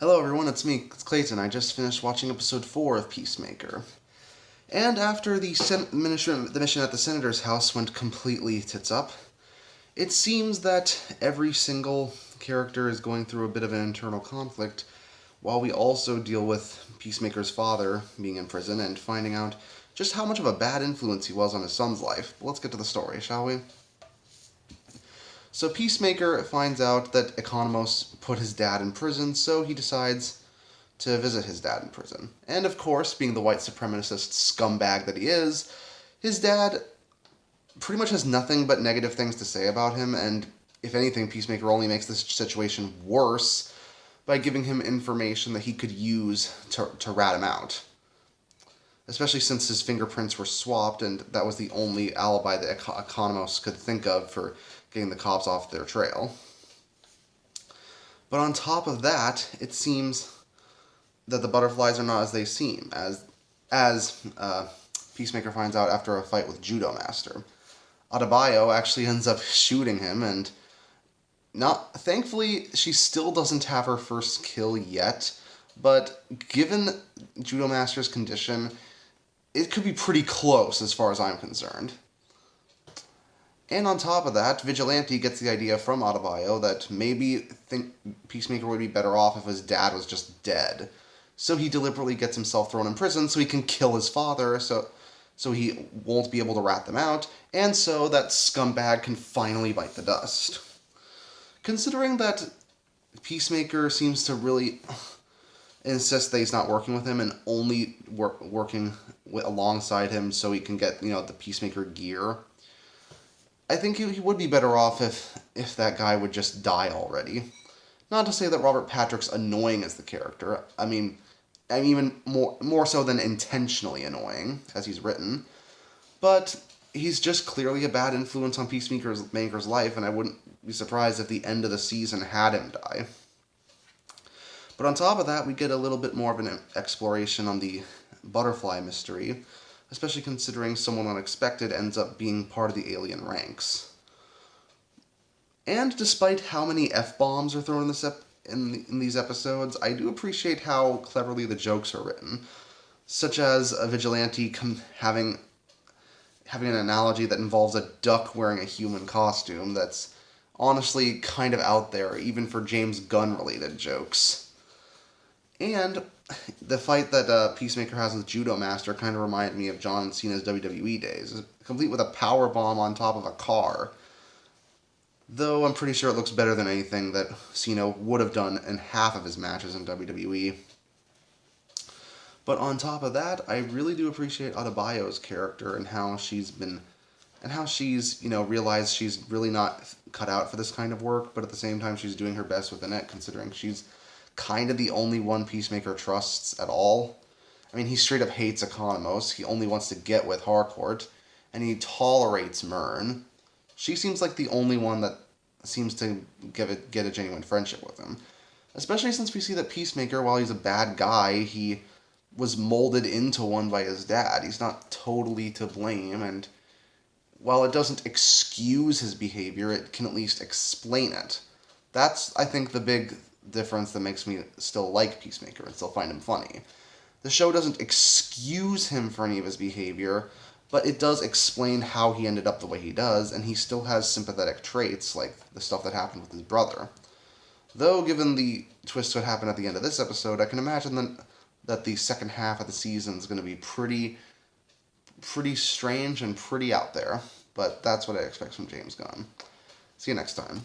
Hello everyone, it's me, it's Clayton. I just finished watching episode 4 of Peacemaker. And after the mission at the Senator's house went completely tits up, it seems that every single character is going through a bit of an internal conflict, while we also deal with Peacemaker's father being in prison and finding out just how much of a bad influence he was on his son's life. But let's get to the story, shall we? So Peacemaker finds out that Economos put his dad in prison, so he decides to visit his dad in prison. And of course, being the white supremacist scumbag that he is, his dad pretty much has nothing but negative things to say about him, and if anything, Peacemaker only makes this situation worse by giving him information that he could use to rat him out. Especially since his fingerprints were swapped, and that was the only alibi that Economos could think of for getting the cops off their trail. But on top of that, it seems that the butterflies are not as they seem, as Peacemaker finds out after a fight with Judo Master. Adebayo actually ends up shooting him, and thankfully, she still doesn't have her first kill yet, but given Judo Master's condition, it could be pretty close as far as I'm concerned. And on top of that, Vigilante gets the idea from Adebayo that maybe Peacemaker would be better off if his dad was just dead. So he deliberately gets himself thrown in prison so he can kill his father, so he won't be able to rat them out, and so that scumbag can finally bite the dust. Considering that Peacemaker seems to really insist that he's not working with him and only working alongside him so he can get, the Peacemaker gear, I think he would be better off if that guy would just die already. Not to say that Robert Patrick's annoying as the character. I mean even more so than intentionally annoying, as he's written. But he's just clearly a bad influence on Peacemaker's life, and I wouldn't be surprised if the end of the season had him die. But on top of that, we get a little bit more of an exploration on the butterfly mystery, especially considering someone unexpected ends up being part of the alien ranks. And despite how many F-bombs are thrown in these episodes, I do appreciate how cleverly the jokes are written, such as a vigilante having an analogy that involves a duck wearing a human costume that's honestly kind of out there, even for James Gunn-related jokes. And the fight that Peacemaker has with Judo Master kind of reminded me of John Cena's WWE days, complete with a power bomb on top of a car. Though I'm pretty sure it looks better than anything that Cena would have done in half of his matches in WWE. But on top of that, I really do appreciate Adebayo's character and how she's realized she's really not cut out for this kind of work, but at the same time she's doing her best within it, considering she's kind of the only one Peacemaker trusts at all. I mean, he straight up hates Economos, he only wants to get with Harcourt, and he tolerates Myrn. She seems like the only one that seems to get a genuine friendship with him. Especially since we see that Peacemaker, while he's a bad guy, he was molded into one by his dad. He's not totally to blame, and while it doesn't excuse his behavior, it can at least explain it. That's, I think, the big difference that makes me still like Peacemaker and still find him funny. The show doesn't excuse him for any of his behavior, but it does explain how he ended up the way he does, and he still has sympathetic traits, like the stuff that happened with his brother. Though, given the twist that happened at the end of this episode, I can imagine that the second half of the season is going to be pretty strange and pretty out there. But that's what I expect from James Gunn. See you next time.